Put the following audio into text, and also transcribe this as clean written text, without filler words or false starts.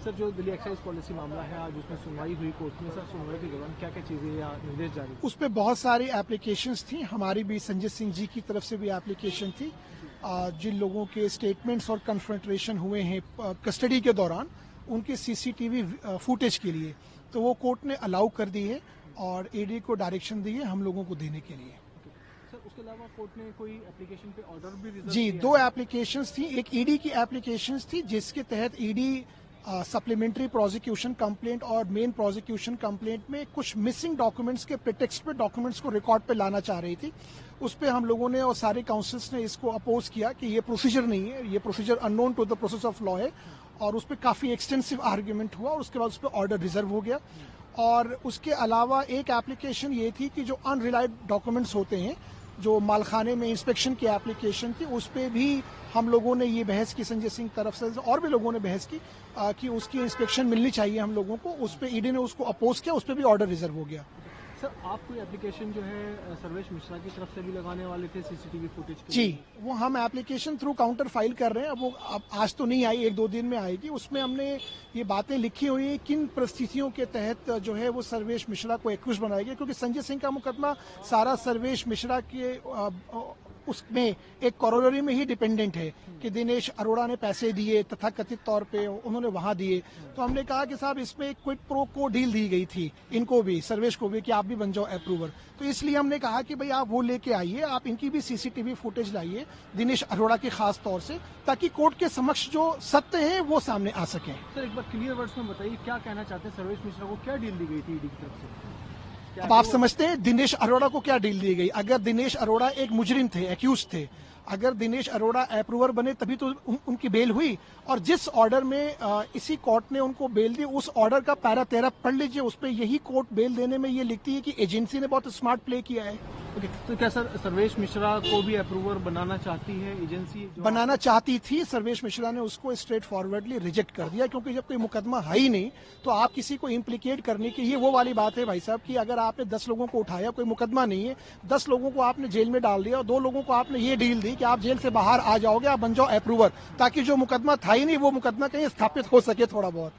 Sir, जो Delhi excise policy मामला है, आज उसमें सुनवाई हुई कोर्ट में। सर, सुनवाई के दौरान क्या क्या चीजें या निर्देश जारी? उस पर बहुत सारी एप्लीकेशंस थी, हमारी भी संजय सिंह जी की तरफ से भी एप्लीकेशन थी। जिन लोगों के स्टेटमेंट्स और कन्फ्रंट्रेशन हुए हैं कस्टडी के दौरान, उनके सीसीटीवी फुटेज के लिए, तो वो कोर्ट ने अलाउ कर दी है और ईडी को डायरेक्शन दी है हम लोगों को देने के लिए। सर, उसके अलावा कोर्ट ने कोई एप्लीकेशन पे ऑर्डर भी रिजर्व जी, किया 2 है? एप्लीकेशंस थी। एक ईडी की एप्लीकेशंस थी जिसके तहत ईडी सप्लीमेंट्री प्रोसिक्यूशन कंप्लेंट और मेन प्रोसिक्यूशन कंप्लेंट में कुछ मिसिंग डॉक्यूमेंट्स के प्रिटेक्स्ट पे डॉक्यूमेंट्स को रिकॉर्ड पे लाना चाह रही थी। उस पे हम लोगों ने और सारे काउंसिल्स ने इसको अपोज किया कि ये प्रोसीजर नहीं है, ये procedure unknown to the process of law है, और उस पर काफी एक्सटेंसिव आर्ग्यूमेंट हुआ और उसके बाद उस पर ऑर्डर रिजर्व हो गया। और उसके अलावा एक एप्लीकेशन ये थी कि जो अनरिलाइड डॉक्यूमेंट्स होते हैं, जो मालखाने में इंस्पेक्शन की एप्लीकेशन थी, उस पे भी हम लोगों ने ये बहस की, संजय सिंह तरफ से और भी लोगों ने बहस की कि उसकी इंस्पेक्शन मिलनी चाहिए हम लोगों को। उस पे ईडी ने उसको अपोज किया, उस पे भी ऑर्डर रिजर्व हो गया। सर, आप कोई एप्लीकेशन जो है सर्वेश मिश्रा की तरफ से भी लगाने वाले थे सीसीटीवी फुटेज के जी, लिए? वो हम एप्लीकेशन थ्रू काउंटर फाइल कर रहे हैं। अब वो आज तो नहीं आई, 1-2 दिन में आएगी। उसमें हमने ये बातें लिखी हुई हैं किन परिस्थितियों के तहत जो है वो सर्वेश मिश्रा को एक्यूज बनाएगा, क्योंकि संजय सिंह का मुकदमा सारा सर्वेश मिश्रा के उसमें एक कॉरोलरी में ही डिपेंडेंट है कि दिनेश अरोड़ा ने पैसे दिए तथा कथित तौर पे उन्होंने वहां दिए। तो हमने कहा कि साहब, इसमें एक क्विड प्रो को डील दी गई थी इनको भी, सर्वेश को भी, कि आप भी बन जाओ अप्रूवर। तो इसलिए हमने कहा कि भाई आप वो लेके आइए, आप इनकी भी सीसीटीवी फुटेज लाइए दिनेश अरोड़ा के खास तौर से, ताकि कोर्ट के समक्ष जो सत्य है वो सामने आ सके। सर, एक बार क्लियर वर्ड्स में बताइए, क्या कहना चाहते हैं? सर्वेश मिश्रा को क्या डील दी गई थी ईडी की तरफ से? अब आप समझते हैं दिनेश अरोड़ा को क्या डील दी गई? अगर दिनेश अरोड़ा एक मुजरिम थे, एक्यूज थे, अगर दिनेश अरोड़ा अप्रूवर बने तभी तो उनकी बेल हुई। और जिस ऑर्डर में इसी कोर्ट ने उनको बेल दी, उस ऑर्डर का पैरा 13 पढ़ लीजिए। उस पर यही कोर्ट बेल देने में ये लिखती है कि एजेंसी ने बहुत स्मार्ट प्ले किया है। ओके, तो क्या सर सर्वेश मिश्रा को भी अप्रूवर बनाना चाहती है एजेंसी? बनाना चाहती थी, सर्वेश मिश्रा ने उसको स्ट्रेट फॉरवर्डली रिजेक्ट कर दिया, क्योंकि जब कोई मुकदमा है ही नहीं तो आप किसी को इम्प्लीकेट करने की, ये वो वाली बात है भाई साहब कि अगर आपने 10 लोगों को उठाया, कोई मुकदमा नहीं है, 10 लोगों को आपने जेल में डाल दिया और 2 लोगों को आपने ये डील दी कि आप जेल से बाहर आ जाओगे, आप बन जाओ अप्रूवर, ताकि जो मुकदमा था ही नहीं वो मुकदमा कहीं स्थापित हो सके थोड़ा बहुत।